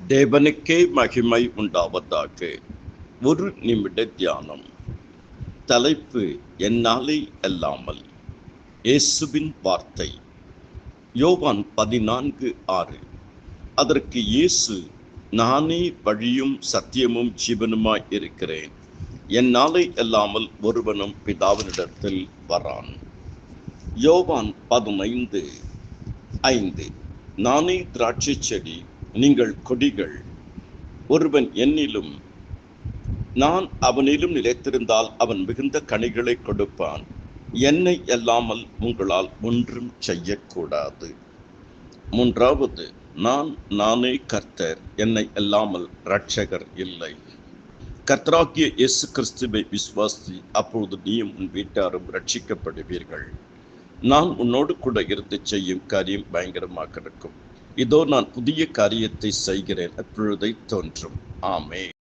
தேவனுக்கே மகிமை உண்டாவதாக. ஒரு நிமிட தியானம். தலைப்பு: என்னாலே அல்லாமல். இயேசுவின் வார்த்தை. யோவான் 14:6. அதற்கு இயேசு, நானே வழியும் சத்தியமும் ஜீவனுமாய் இருக்கிறேன். என்னாலே அல்லாமல் ஒருவனும் பிதாவினிடத்தில் வரான். யோவான் 15:5. நானே திராட்சை செடி, நீங்கள் கொடிகள். ஒருவன் என்னிலும் நான் அவனிலும் நிலைத்திருந்தால் அவன் மிகுந்த கனிகளை கொடுப்பான். என்னை அல்லாமல் உங்களால் ஒன்றும் செய்யக்கூடாது. 3. நானே கர்த்தர், என்னை அல்லாமல் இரட்சகர் இல்லை. கர்த்தராகிய இயேசு கிறிஸ்துவை விசுவாசி, அப்பொழுது நீயும் உன் வீட்டாரும் ரட்சிக்கப்படுவீர்கள். நான் உன்னோடு கூட இருந்து செய்யும் காரியம் பயங்கரமாக இருக்கும். இதோ நான் புதிய காரியத்தை செய்கிறேன், அப்பொழுதே தோன்றும். ஆமென்.